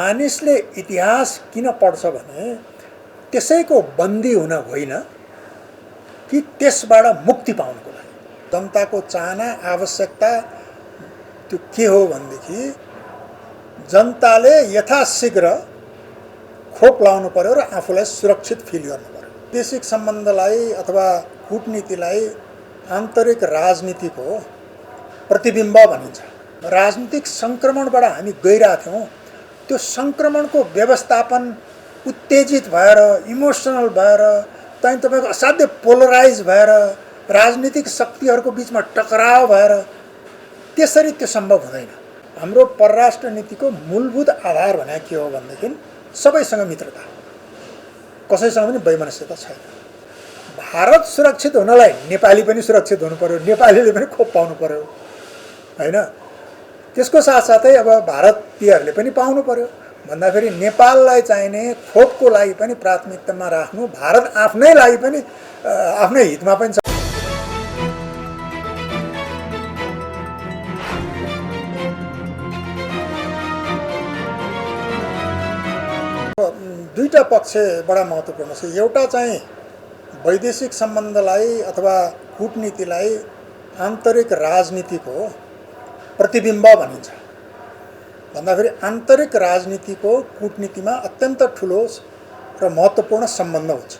मानिसले इतिहास किन पढ्छ भने त्यसैको बन्दी हुन होइन कि त्यसबाट मुक्ति पाउनको लागि। जनताको चाहना आवश्यकता त्यो के हो भनेदेखि जनताले यथाशीघ्र खोप लाउनु पर्यो र आफूलाई सुरक्षित फिल गर्नु पर्यो। वैदेशिक सम्बन्धलाई अथवा कूटनीतिलाई आन्तरिक राजनीतिको प्रतिबिम्ब भनिन्छ। राजनीतिक संक्रमणबाट हामी गइरहेका थियौँ। त्यो संक्रमणको व्यवस्थापन उत्तेजित भएर इमोसनल भएर तपाईको असाध्य पोलराइज भएर राजनीतिक शक्तिहरूको बीचमा टकराव भएर त्यसरी त्यो सम्भव हुँदैन। हाम्रो परराष्ट्र नीतिको मूलभूत आधार भने के हो भनेदेखि सबैसँग मित्रता, कसैसँग पनि वैमनस्यता छैन। भारत सुरक्षित हुनलाई नेपाली पनि सुरक्षित हुनु पर्यो, नेपालीले पनि खोप पाउनु पर्यो हैन। त्यसको साथसाथै अब भारतीयहरूले पनि पाउनु पर्यो भन्दाखेरि नेपाललाई चाहिने खोपको लागि पनि प्राथमिकतामा राख्नु भारत आफ्नै लागि पनि आफ्नै हितमा पनि छ। दुईटा पक्ष बडा महत्त्वपूर्ण छ। एउटा चाहिँ वैदेशिक सम्बन्धलाई अथवा कूटनीतिलाई आन्तरिक राजनीतिको प्रतिबिम्ब भनिन्छ। भन्दाखेरि आन्तरिक राजनीतिको कूटनीतिमा अत्यन्त ठुलो र महत्त्वपूर्ण सम्बन्ध हुन्छ।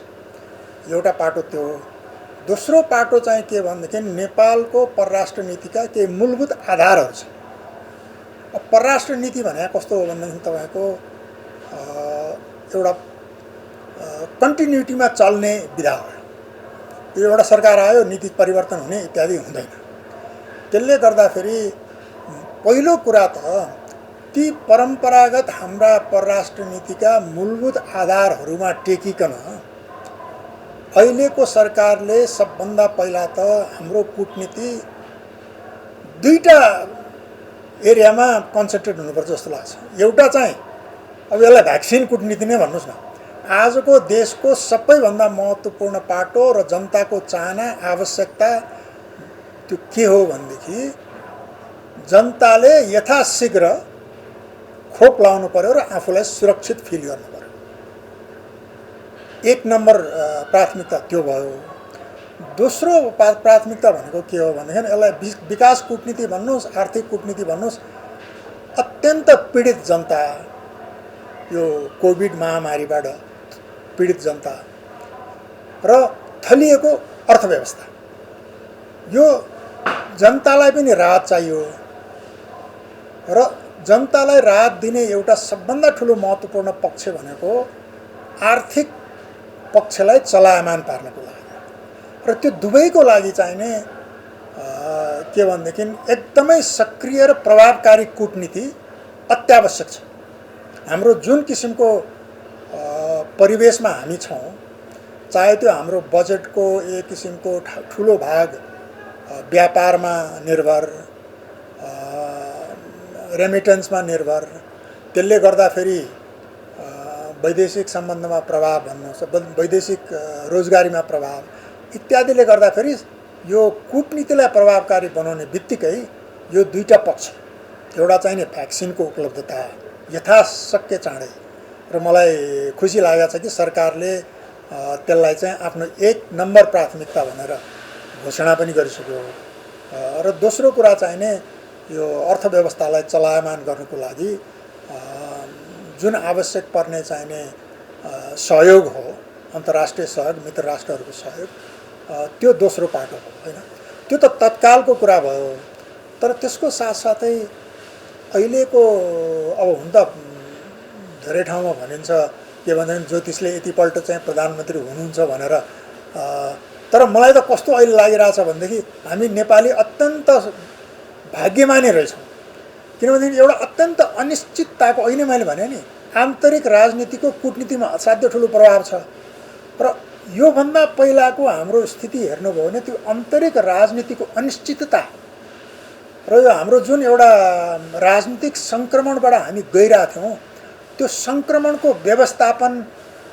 एउटा पाटो त्यो हो। दोस्रो पाटो चाहिँ के भनेदेखि नेपालको परराष्ट्र नीतिका केही मूलभूत आधारहरू छन्। अब परराष्ट्र नीति भने कस्तो हो भनेदेखि तपाईको एउटा कन्टिन्युटीमा चल्ने विधा हो। यो एउटा सरकार आयो नीति परिवर्तन हुने इत्यादि हुँदैन। त्यसले गर्दाखेरि पहिलो कुरा त ती परम्परागत हाम्रा परराष्ट्र नीतिका मूलभूत आधारहरूमा टेकिकन अहिलेको सरकारले सबभन्दा पहिला त हाम्रो कूटनीति दुईटा एरियामा कन्सन्ट्रेट हुनुपर्छ जस्तो लाग्छ। एउटा चाहिँ अब यसलाई भ्याक्सिन कूटनीति नै भन्नुहोस् न। आजको देशको सबैभन्दा महत्त्वपूर्ण पाटो र जनताको चाहना आवश्यकता त्यो के हो भनेदेखि जनताले यथाशीघ्र खोप लाउनु पर्यो र आफूलाई सुरक्षित फिल गर्नु पर्यो। एक नम्बर प्राथमिकता त्यो भयो। दोस्रो प्राथमिकता भनेको के हो भनेदेखि यसलाई विकास कूटनीति भन्नुहोस्, आर्थिक कूटनीति भन्नुहोस्, अत्यन्त पीडित जनता, यो कोभिड महामारीबाट पीडित जनता र थलिएको अर्थव्यवस्था, यो जनतालाई पनि राहत चाहियो र जनतालाई राहत दिने एउटा सबभन्दा ठुलो महत्त्वपूर्ण पक्ष भनेको आर्थिक पक्षलाई चलायमान पार्नको लागि र त्यो दुवैको लागि चाहिने के भनेदेखि एकदमै सक्रिय र प्रभावकारी कूटनीति अत्यावश्यक छ। हाम्रो जुन किसिमको परिवेशमा हामी छौँ, चाहे त्यो हाम्रो बजेटको एक किसिमको ठुलो भाग व्यापारमा निर्भर, रेमिटेन्समा निर्भर, त्यसले गर्दाखेरि वैदेशिक सम्बन्धमा प्रभाव भन्नुहोस्, वैदेशिक रोजगारीमा प्रभाव इत्यादिले गर्दाखेरि यो कूटनीतिलाई प्रभावकारी बनाउने बित्तिकै यो दुईटा पक्ष, एउटा चाहिँ नि भ्याक्सिनको उपलब्धता यथाशक्य चाँडै, र मलाई खुसी लागेको छ कि सरकारले त्यसलाई चाहिँ आफ्नो एक नम्बर प्राथमिकता भनेर घोषणा पनि गरिसक्यो। र दोस्रो कुरा चाहिँ नि यो अर्थव्यवस्थालाई चलायमान गर्नको लागि जुन आवश्यक पर्ने चाहिने सहयोग हो, अन्तर्राष्ट्रिय सहयोग, मित्र राष्ट्रहरूको सहयोग, त्यो दोस्रो पाटो हो हैन। त्यो त तत्कालको कुरा भयो। तर त्यसको साथसाथै अहिलेको अब हुन त धेरै ठाउँमा भनिन्छ के भन्दाखेरि ज्योतिषले यतिपल्ट चाहिँ प्रधानमन्त्री हुनुहुन्छ भनेर, तर मलाई त कस्तो अहिले लागिरहेछ भनेदेखि हामी नेपाली अत्यन्त भाग्यमानी रहेछौँ। किनभनेदेखि एउटा अत्यन्त अनिश्चितताको, अहिले मैले भने नि आन्तरिक राजनीतिको कूटनीतिमा असाध्य ठुलो प्रभाव छ र योभन्दा पहिलाको हाम्रो स्थिति हेर्नुभयो भने त्यो आन्तरिक राजनीतिको अनिश्चितता र यो हाम्रो जुन एउटा राजनीतिक संक्रमणबाट हामी गइरहेका थियौँ, त्यो संक्रमणको व्यवस्थापन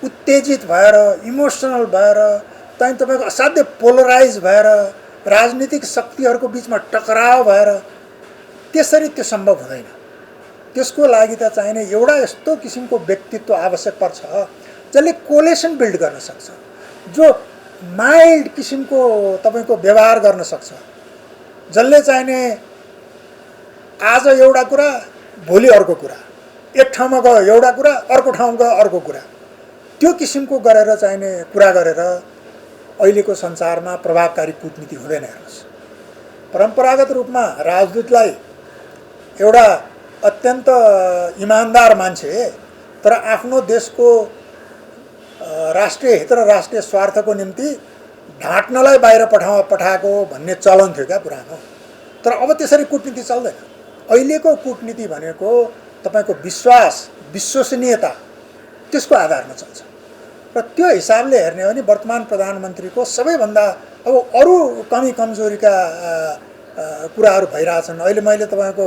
उत्तेजित भएर इमोसनल भएर तपाईको असाध्य पोलराइज भएर राजनीतिक शक्तिहरूको बीचमा टकराव भएर त्यसरी त्यो सम्भव हुँदैन। त्यसको लागि त चाहिने एउटा यस्तो किसिमको व्यक्तित्व आवश्यक पर्छ जसले कोलेसन बिल्ड गर्न सक्छ, जो माइल्ड किसिमको तपाईको व्यवहार गर्न सक्छ, जसले चाहिने आज एउटा कुरा भोलि अर्को कुरा, एक ठाउँमा गयो एउटा कुरा अर्को ठाउँमा गयो अर्को कुरा, त्यो किसिमको गरेर चाहिने कुरा गरेर अहिलेको संसारमा प्रभावकारी कूटनीति हुँदैन। हेर्नुहोस्, परम्परागत रूपमा राजदूतलाई एउटा अत्यन्त इमानदार मान्छे तर आफ्नो देशको राष्ट्रिय हित र राष्ट्रिय स्वार्थको निम्ति ढाँट्नलाई बाहिर पठाएको भन्ने चलन थियो क्या पुरानो। तर अब त्यसरी कूटनीति चल्दैन। अहिलेको कूटनीति भनेको तपाईको विश्वास, विश्वसनीयता, त्यसको आधारमा चल्छ। र त्यो हिसाबले हेर्ने हो भने वर्तमान प्रधानमन्त्रीको सबैभन्दा अब अरू कमी कमजोरीका कुराहरू भइरहेछन्। अहिले मैले तपाईको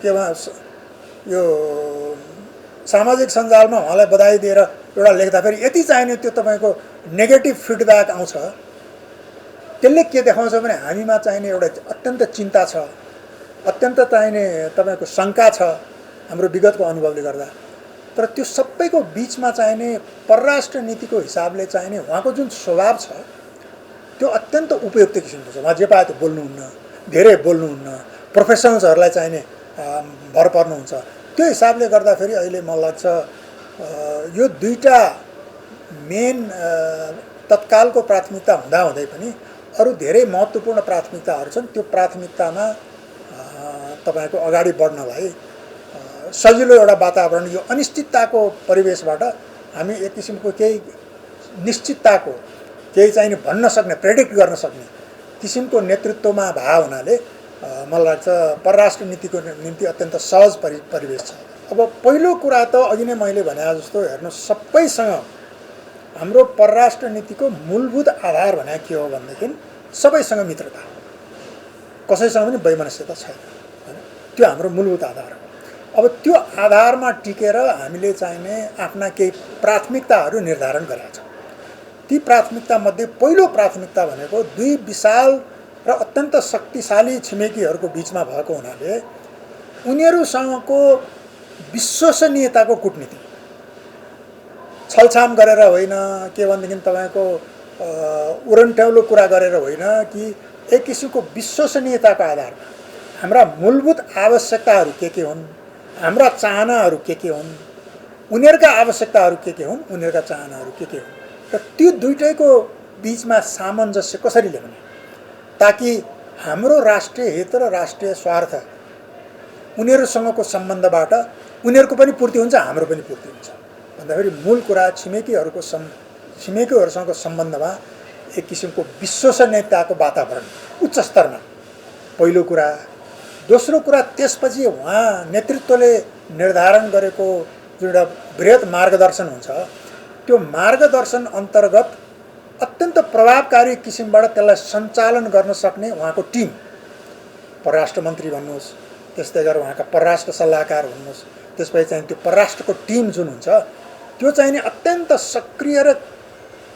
के यो सामाजिक सञ्जालमा उहाँलाई बधाई दिएर एउटा लेख्दाखेरि यति चाहिने त्यो तपाईको नेगेटिभ फिडब्याक आउँछ। त्यसले के देखाउँछ भने हामीमा चाहिने एउटा अत्यन्त चिन्ता छ, अत्यन्त चाहिने तपाईको शङ्का छ हाम्रो विगतको अनुभवले गर्दा। तर त्यो सबैको बीचमा चाहिने परराष्ट्र नीतिको हिसाबले चाहिने उहाँको जुन स्वभाव छ त्यो अत्यन्त उपयुक्त किसिमको छ। उहाँ जे पाए त्यो बोल्नुहुन्न, धेरै बोल्नुहुन्न, प्रोफेसनल्सहरूलाई चाहिने भर पर्नुहुन्छ। त्यो हिसाबले गर्दाखेरि अहिले मलाई लाग्छ यो दुईटा मेन तत्कालको प्राथमिकता हुँदाहुँदै पनि अरू धेरै महत्त्वपूर्ण प्राथमिकताहरू छन्। त्यो प्राथमिकतामा तपाईको अगाडि बढ्नलाई सजिलो एउटा वातावरण, यो अनिश्चितताको परिवेशबाट हामी एक किसिमको केही निश्चितताको, केही चाहिने भन्न सक्ने, प्रेडिक्ट गर्न सक्ने किसिमको नेतृत्वमा भए हुनाले मलाई लाग्छ परराष्ट्र नीतिको निम्ति अत्यन्त सहज परिवेश छ। अब पहिलो कुरा त अघि नै मैले भने जस्तो हेर्नुहोस्, सबैसँग हाम्रो परराष्ट्र नीतिको मूलभूत आधार भने के हो भनेदेखि सबैसँग मित्रता, कसैसँग पनि वैमनस्यता छैन, हैन? त्यो हाम्रो मूलभूत आधार हो। अब त्यो आधारमा टिकेर हामीले चाहिने आफ्ना केही प्राथमिकताहरू निर्धारण गरेका छौँ। ती प्राथमिकतामध्ये पहिलो प्राथमिकता भनेको दुई विशाल र अत्यन्त शक्तिशाली छिमेकीहरूको बिचमा भएको हुनाले उनीहरूसँगको विश्वसनीयताको कूटनीति, छलछाम गरेर होइन, के भनेदेखि तपाईँको उडनटेउलो कुरा गरेर होइन, कि एक किसिमको विश्वसनीयताको आधारमा हाम्रा मूलभूत आवश्यकताहरू के हुन्, हाम्रा चाहनाहरू के हुन्, उनीहरूका आवश्यकताहरू के हुन्, उनीहरूका चाहनाहरू के हुन्, र त्यो दुईटैको बिचमा सामञ्जस्य कसरी ल्याउने ताकि हाम्रो राष्ट्रिय हित र राष्ट्रिय स्वार्थ उनीहरूसँगको सम्बन्धबाट उनीहरूको पनि पूर्ति हुन्छ, हाम्रो पनि पूर्ति हुन्छ भन्दाखेरि मूल कुरा छिमेकीहरूसँगको सम्बन्धमा एक किसिमको विश्वसनीयताको वातावरण उच्च स्तरमा पहिलो कुरा। दोस्रो कुरा, त्यसपछि उहाँ नेतृत्वले निर्धारण गरेको जुन एउटा बृहत मार्गदर्शन हुन्छ, त्यो मार्गदर्शन अन्तर्गत अत्यन्त प्रभावकारी किसिमबाट त्यसलाई सञ्चालन गर्न सक्ने उहाँको टिम, परराष्ट्र मन्त्री भन्नुहोस्, त्यस्तै गरेर उहाँका परराष्ट्र सल्लाहकार भन्नुहोस्, त्यसपछि चाहिँ त्यो परराष्ट्रको टिम जुन हुन्छ त्यो चाहिँ नि अत्यन्त सक्रिय र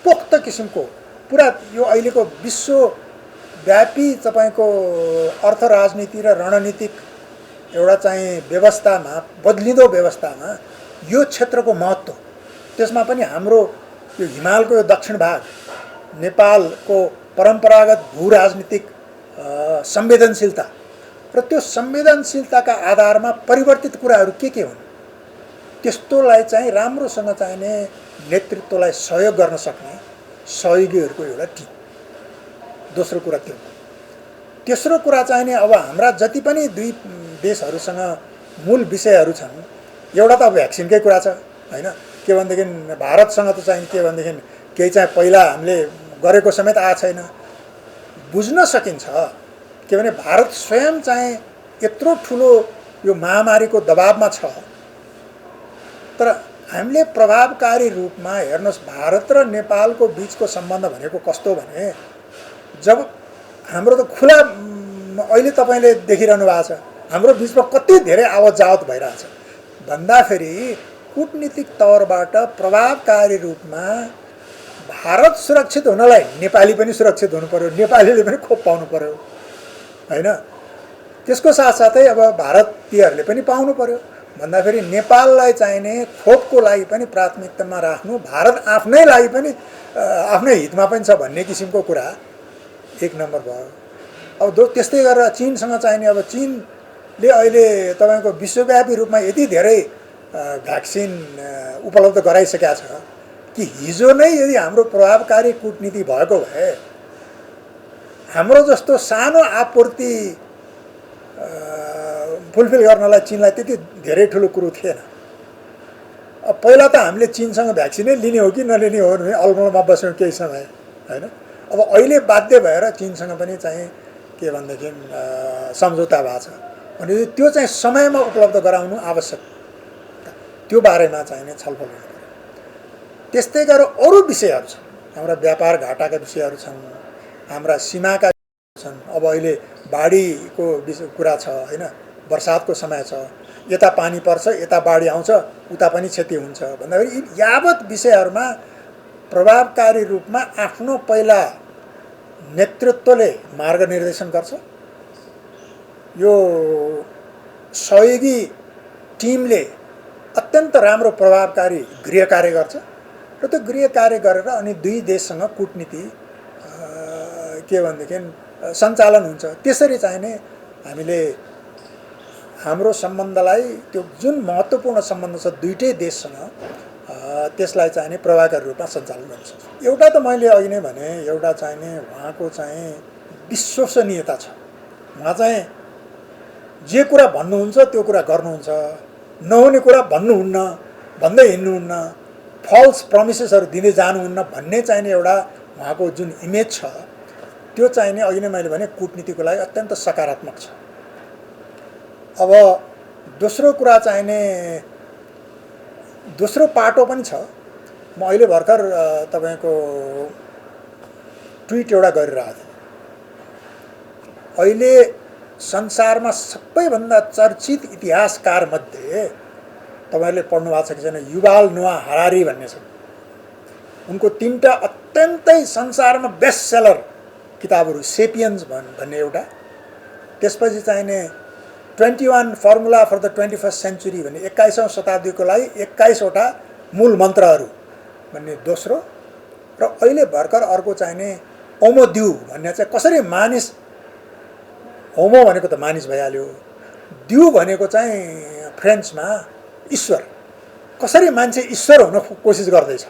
पोख्त किसिमको पुरा यो अहिलेको विश्वव्यापी तपाईँको अर्थ राजनीति र रणनीतिक एउटा चाहिँ व्यवस्थामा, बदलिँदो व्यवस्थामा यो क्षेत्रको महत्त्व, त्यसमा पनि हाम्रो यो हिमालको यो दक्षिण भाग नेपालको परम्परागत भू राजनीतिक संवेदनशीलता र त्यो संवेदनशीलताका आधारमा परिवर्तित कुराहरू के हुन्, त्यस्तोलाई चाहिँ राम्रोसँग चाहिने नेतृत्वलाई सहयोग गर्न सक्ने सहयोगीहरूको एउटा टिम। दोस्रो कुरा त्यो। तेस्रो कुरा चाहिने अब हाम्रा जति पनि दुई देशहरूसँग मूल विषयहरू छन्, एउटा त अब भ्याक्सिनकै कुरा छ, हैन? के भनेदेखि भारतसँग त चाहिँ के भनेदेखि केही चाहिँ पहिला हामीले गरेको समेत आएको छैन। बुझ्न सकिन्छ के भने भारत स्वयं चाहिँ यत्रो ठुलो यो महामारीको दबावमा छ, तर हामीले प्रभावकारी रूपमा हेर्नुहोस्, भारत र नेपालको बिचको सम्बन्ध भनेको कस्तो भने जब हाम्रो त खुला अहिले तपाईँले देखिरहनु भएको छ, हाम्रो बिचमा कति धेरै आवत जावत भइरहेछ भन्दाखेरि कूटनीतिक तौरबाट प्रभावकारी रूपमा भारत सुरक्षित हुनलाई नेपाली पनि सुरक्षित हुनु पर्यो, नेपालीले पनि खोप पाउनु पर्यो, हैन? त्यसको साथसाथै अब भारतीयहरूले पनि पाउनु पर्यो भन्दाखेरि नेपाललाई चाहिने खोपको लागि पनि प्राथमिकतामा राख्नु भारत आफ्नै लागि पनि आफ्नै हितमा पनि छ भन्ने किसिमको कुरा एक नम्बर भयो। अब त्यस्तै गरेर चीनसँग चाहिने अब चीनले अहिले तपाईँको विश्वव्यापी रूपमा यति धेरै भ्याक्सिन उपलब्ध गराइसकेका छ कि हिजो नै यदि हाम्रो प्रभावकारी कूटनीति भएको भए हाम्रो जस्तो सानो आपूर्ति फुलफिल गर्नलाई चीनलाई त्यति धेरै ठुलो कुरो थिएन। अब पहिला त हामीले चीनसँग भ्याक्सिनै लिने हो कि नलिने हो भने अलमलमा बस्यौँ केही समय होइन। अब अहिले बाध्य भएर चीनसँग पनि चाहिँ के भनेदेखि सम्झौता भएको छ भने त्यो चाहिँ समयमा उपलब्ध गराउनु आवश्यक, त्यो बारेमा चाहिने छलफल हुनु पर्यो। त्यस्तै गरेर अरू विषयहरू छन्, हाम्रा व्यापार घाटाका विषयहरू छन्, हाम्रा सीमाका छन्। अब अहिले बाढीको कुरा छ होइन, बर्सातको समय छ, यता पानी पर्छ यता बाढी आउँछ उता पनि क्षति हुन्छ भन्दाखेरि यावत विषयहरूमा प्रभावकारी रूपमा आफ्नो पहिला नेतृत्वले मार्गनिर्देशन गर्छ, यो सहयोगी टिमले अत्यन्त राम्रो प्रभावकारी गृह कार्य गर्छ र त्यो गृह कार्य गरेर अनि दुई देशसँग कूटनीति के भनेदेखि सञ्चालन हुन्छ। त्यसरी चाहिने हामीले हाम्रो सम्बन्धलाई त्यो जुन महत्त्वपूर्ण सम्बन्ध छ दुईटै देशसँग त्यसलाई चाहिने प्रभावकारी रूपमा सञ्चालन गर्न सक्छ। एउटा त मैले अघि नै भने एउटा चाहिने उहाँको चाहिँ विश्वसनीयता छ। उहाँ चाहिँ जे कुरा भन्नुहुन्छ त्यो कुरा गर्नुहुन्छ, नहुने कुरा भन्नुहुन्न, भन्दै हिँड्नुहुन्न, फल्स प्रमिसेसहरू दिँदै जानुहुन्न भन्ने चाहिने एउटा उहाँको जुन इमेज छ त्यो चाहिने अघि नै मैले भने कूटनीतिको लागि अत्यन्त सकारात्मक छ। अब दोस्रो कुरा चाहिने दोस्रो पाटो पनि छ। म अहिले भर्खर तपाईँको ट्विट एउटा गरिरहेको थिएँ। अहिले संसारमा सबैभन्दा चर्चित इतिहासकारमध्ये तपाईँहरूले पढ्नु भएको छ कि छैन, युval नोआ हरारी भन्ने छ। उनको 3टा अत्यन्तै संसारमा बेस्ट सेलर किताबहरू, सेपियन्स भन्ने एउटा, त्यसपछि चाहिने 21 formula for the 21st century भन्ने 21औं शताब्दीको लागि 21वटा मूल मन्त्रहरू भन्ने दोस्रो, र अहिले भर्खर अर्को चाहिने होमो ड्यू भन्ने चाहिँ कसरी मानिस, होमो भनेको त मानिस भइहाल्यो, ड्यू भनेको चाहिँ फ्रेन्चमा ईश्वर, कसरी मान्छे ईश्वर हुन कोसिस गर्दैछ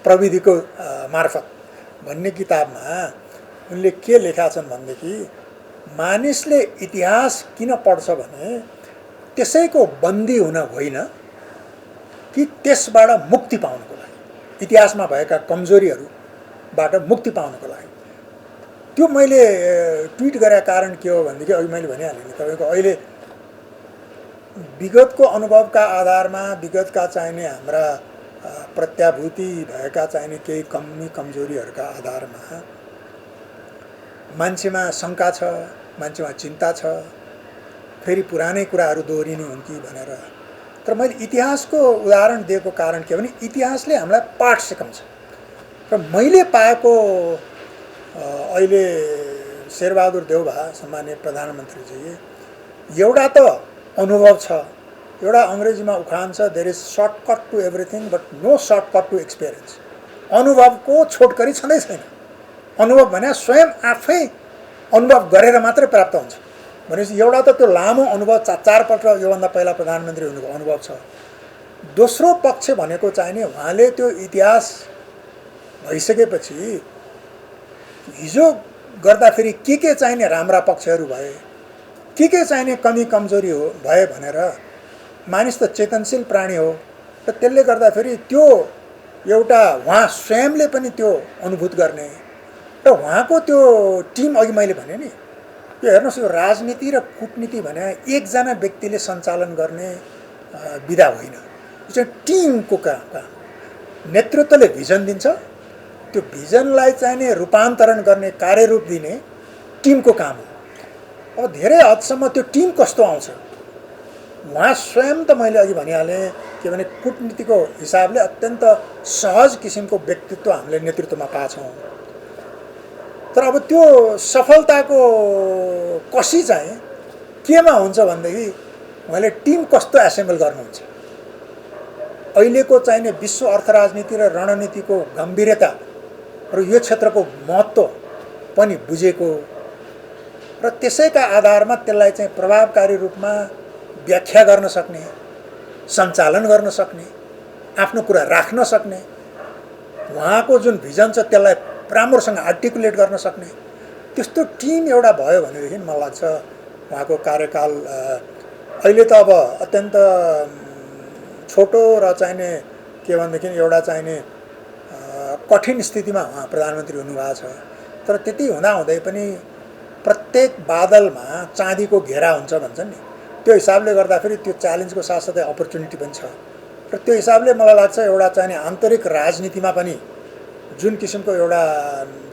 प्रविधिको मार्फत भन्ने किताबमा उनले के लेखा छन् भनेदेखि मानिसले इतिहास किन पढ्छ भने त्यसैको बन्दी हुन होइन कि त्यसबाट मुक्ति पाउनको लागि, इतिहासमा भएका कमजोरीहरूबाट मुक्ति पाउनको लागि। त्यो मैले ट्विट गरेका कारण के हो भनेदेखि अघि मैले भनिहालेँ नि तपाईँको अहिले विगतको अनुभवका आधारमा विगतका चाहिने हाम्रा प्रत्याभूति भएका चाहिने केही कमजोरीहरूका आधारमा मान्छेमा शङ्का छ, मान्छेमा चिन्ता छ, फेरि पुरानै कुराहरू दोहोरिने हुन् कि भनेर। तर मैले इतिहासको उदाहरण दिएको कारण के भने इतिहासले हामीलाई पाठ सिकाउँछ। र मैले पाएको अहिले शेरबहादुर देउवा सम्माननीय प्रधानमन्त्रीजी, एउटा त अनुभव छ, एउटा अङ्ग्रेजीमा उखान छ, there is shortcut to everything but no shortcut to experience. अनुभवको छोटकरी छँदै छैन। अनुभव भने स्वयं आफै अनुभव गरेर मात्रै प्राप्त हुन्छ भनेपछि एउटा त त्यो लामो अनुभव 4 पल्ट योभन्दा पहिला प्रधानमन्त्री हुनुको अनुभव छ। दोस्रो पक्ष भनेको चाहिने उहाँले त्यो इतिहास भइसकेपछि हिजो गर्दाखेरि के चाहिने राम्रा पक्षहरू भए, के चाहिने कमी कमजोरी हो भए भनेर, मानिस त चेतनशील प्राणी हो र त्यसले गर्दाखेरि त्यो एउटा उहाँ स्वयंले पनि त्यो अनुभूत गर्ने र उहाँको त्यो टिम, अघि मैले भने नि यो हेर्नुहोस्, यो राजनीति र कूटनीति भने एकजना व्यक्तिले सञ्चालन गर्ने विधा होइन, यो चाहिँ टिमको काम। नेतृत्वले भिजन दिन्छ, त्यो भिजनलाई चाहिने रूपान्तरण गर्ने, कार्यरूप दिने टिमको काम हो। अब धेरै हदसम्म त्यो टिम कस्तो आउँछ, उहाँ स्वयं त मैले अघि भनिहालेँ के भने कूटनीतिको हिसाबले अत्यन्त सहज किसिमको व्यक्तित्व हामीले नेतृत्वमा पाछौँ। तर अब त्यो सफलताको कसी चाहिँ केमा हुन्छ भनेदेखि उहाँले टिम कस्तो एसेम्बल गर्नुहुन्छ, अहिलेको चाहिने विश्व अर्थ राजनीति र रणनीतिको गम्भीरता र यो क्षेत्रको महत्त्व पनि बुझेको र त्यसैका आधारमा त्यसलाई चाहिँ प्रभावकारी रूपमा व्याख्या गर्न सक्ने, सञ्चालन गर्न सक्ने, आफ्नो कुरा राख्न सक्ने, उहाँको जुन भिजन छ त्यसलाई राम्रोसँग आर्टिकुलेट गर्न सक्ने त्यस्तो टिम एउटा भयो भनेदेखि मलाई लाग्छ उहाँको कार्यकाल अहिले त अब अत्यन्त छोटो र चाहिने के भनेदेखि एउटा चाहिने कठिन स्थितिमा उहाँ प्रधानमन्त्री हुनुभएको छ। तर त्यति हुँदाहुँदै पनि प्रत्येक बादलमा चाँदीको घेरा हुन्छ भन्छन् नि, त्यो हिसाबले गर्दाखेरि त्यो च्यालेन्जको साथसाथै अपर्च्युनिटी पनि छ र त्यो हिसाबले मलाई लाग्छ एउटा चाहिने आन्तरिक राजनीतिमा पनि जुन किसिमको एउटा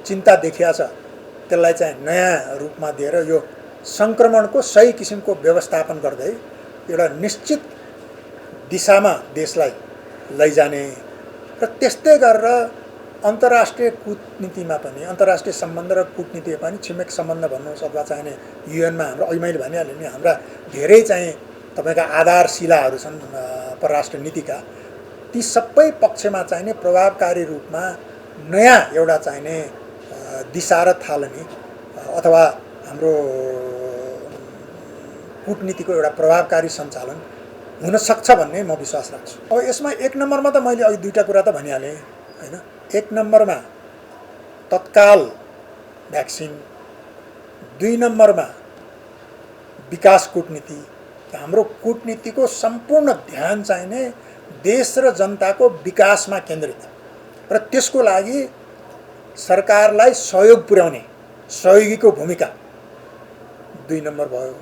चिन्ता देखिया छ त्यसलाई चाहिँ नयाँ रूपमा दिएर यो सङ्क्रमणको सही किसिमको व्यवस्थापन गर्दै एउटा निश्चित दिशामा देशलाई लैजाने र त्यस्तै गरेर अन्तर्राष्ट्रिय कूटनीतिमा पनि, अन्तर्राष्ट्रिय सम्बन्ध र कूटनीतिमा पनि छिमेक सम्बन्ध भन्नुहोस् अथवा चाहिने युएनमा हाम्रो अहिले मैले भनिहालेँ नि हाम्रा धेरै चाहिँ तपाईँका आधारशिलाहरू छन् परराष्ट्र नीतिका, ती सबै पक्षमा चाहिने प्रभावकारी रूपमा नयाँ एउटा चाहिने दिशा र थालनी अथवा हाम्रो कूटनीतिको एउटा प्रभावकारी सञ्चालन हुन सक्छ भन्ने म विश्वास राख्छु। अब यसमा एक नम्बरमा त मैले अघि दुईवटा कुरा त भनिहालेँ हैन। एक नम्बरमा तत्काल भ्याक्सिन, दुई नम्बरमा विकास कूटनीति। हाम्रो कूटनीतिको सम्पूर्ण ध्यान चाहिने देश र जनताको विकासमा केन्द्रित र त्यसको लागि सरकारलाई सहयोग पुर्याउने सहयोगीको भूमिका दुई नम्बर भयो।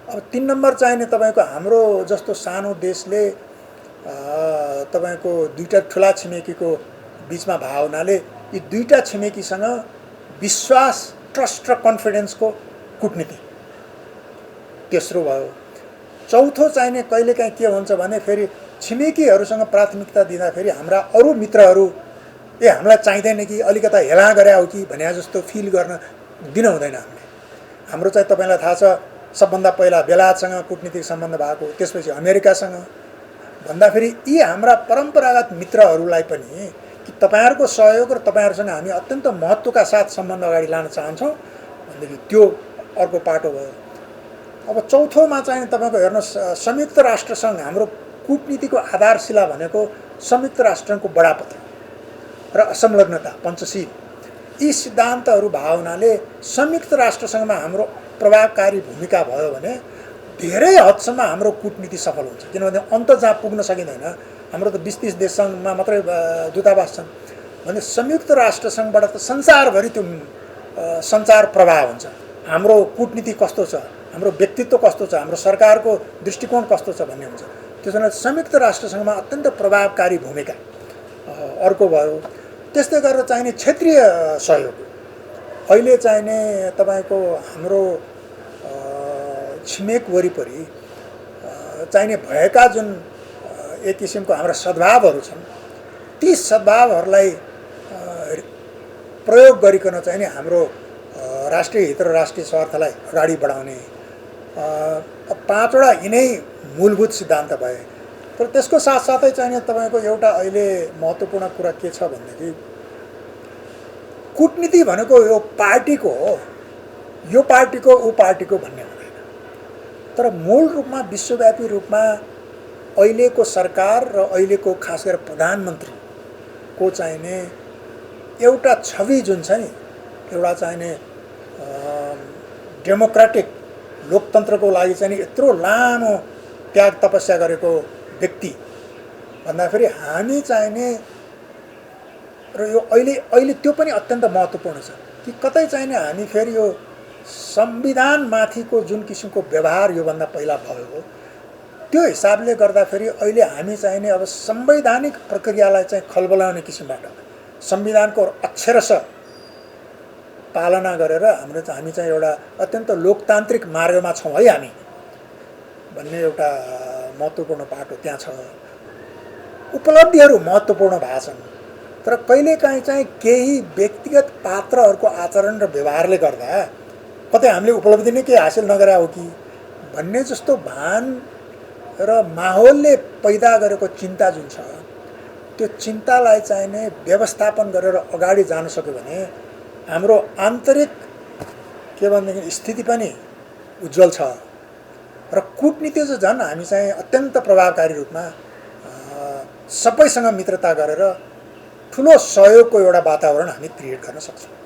अब तीन नम्बर चाहिने तपाईँको हाम्रो जस्तो सानो देशले तपाईँको दुईटा ठुला छिमेकीको बिचमा भए हुनाले यी दुईटा छिमेकीसँग विश्वास, ट्रस्ट र कन्फिडेन्सको कूटनीति तेस्रो भयो। चौथो चाहिने कहिलेकाहीँ के हुन्छ भने फेरि छिमेकीहरूसँग प्राथमिकता दिँदाखेरि हाम्रा अरू मित्रहरू हामीलाई चाहिँदैन कि अलिकता हेला गरे हो कि भने जस्तो फिल गर्न दिन हुँदैन। हाम्रो चाहिँ तपाईँलाई थाहा छ सबभन्दा पहिला बेलायतसँग कूटनीतिक सम्बन्ध भएको, त्यसपछि अमेरिकासँग भन्दाखेरि यी हाम्रा परम्परागत मित्रहरूलाई पनि कि तपाईँहरूको सहयोग र तपाईँहरूसँग हामी अत्यन्त महत्त्वका साथ सम्बन्ध अगाडि लान चाहन्छौँ भनेदेखि त्यो अर्को पाटो भयो। अब चौथोमा चाहिँ तपाईँको हेर्नुहोस् संयुक्त राष्ट्रसङ्घ हाम्रो कूटनीतिको आधारशिला भनेको संयुक्त राष्ट्रको बडापत्र र असंलग्नता पञ्चशील, यी सिद्धान्तहरू भावनाले संयुक्त राष्ट्रसङ्घमा हाम्रो प्रभावकारी भूमिका भयो भने धेरै हदसम्म हाम्रो कूटनीति सफल हुन्छ। किनभने अन्त जहाँ पुग्न सकिँदैन, हाम्रो त 20-30 देशसँग मात्रै दूतावास छन् भने संयुक्त राष्ट्रसङ्घबाट त संसारभरि त्यो सञ्चार प्रवाह हुन्छ। हाम्रो कूटनीति कस्तो छ, हाम्रो व्यक्तित्व कस्तो छ, हाम्रो सरकारको दृष्टिकोण कस्तो छ भन्ने हुन्छ। त्यसो भने संयुक्त राष्ट्रसङ्घमा अत्यन्त प्रभावकारी भूमिका अर्को भयो। त्यस्तै गरेर चाहिने क्षेत्रीय सहयोग, अहिले चाहिने तपाईँको हाम्रो छिमेक वरिपरि चाहिने भएका जुन एक किसिमको हाम्रा सद्भावहरू छन् ती सद्भावहरूलाई प्रयोग गरिकन चाहिने हाम्रो राष्ट्रिय हित र राष्ट्रिय स्वार्थलाई अगाडि बढाउने पाँचवटा यिनै मूलभूत सिद्धान्त भए। तर त्यसको साथसाथै चाहिने तपाईँको एउटा अहिले महत्त्वपूर्ण कुरा के छ भनेदेखि कूटनीति भनेको यो पार्टीको हो, यो पार्टीको ऊ पार्टीको भन्ने हुँदैन। तर मूल रूपमा विश्वव्यापी रूपमा अहिलेको सरकार र अहिलेको खास गरेर प्रधानमन्त्रीको चाहिने एउटा छवि जुन छ नि, एउटा चाहिने डेमोक्रेटिक लोकतन्त्रको लागि चाहिँ यत्रो लामो त्याग तपस्या गरेको व्यक्ति भन्दाखेरि हामी चाहिने र यो अहिले त्यो पनि अत्यन्त महत्त्वपूर्ण छ कि कतै चाहिने हामी फेरि यो संविधानमाथिको जुन किसिमको व्यवहार योभन्दा पहिला भएको त्यो हिसाबले गर्दाखेरि अहिले हामी चाहिने अब संवैधानिक प्रक्रियालाई चाहिँ खलबलाउने किसिमबाट संविधानको अक्षरशः पालना गरेर हामी चाहिँ एउटा अत्यन्त लोकतान्त्रिक मार्गमा छौँ है हामी भन्ने एउटा महत्त्वपूर्ण पाटो त्यहाँ छ। उपलब्धिहरू महत्त्वपूर्ण भएका छन्, तर कहिलेकाहीँ चाहिँ केही व्यक्तिगत पात्रहरूको आचरण र व्यवहारले गर्दा कतै हामीले उपलब्धि नै केही हासिल नगरे हो कि भन्ने जस्तो भान र माहौलले पैदा गरेको चिन्ता जुन छ त्यो चिन्तालाई चाहिँ नै व्यवस्थापन गरेर अगाडि जान सक्यो भने हाम्रो आन्तरिक के भनेदेखि स्थिति पनि उज्जवल छ र कूटनीति चाहिँ झन् हामी चाहिँ अत्यन्त प्रभावकारी रूपमा सबैसँग मित्रता गरेर ठुलो सहयोगको एउटा वातावरण हामी क्रिएट गर्न सक्छौँ।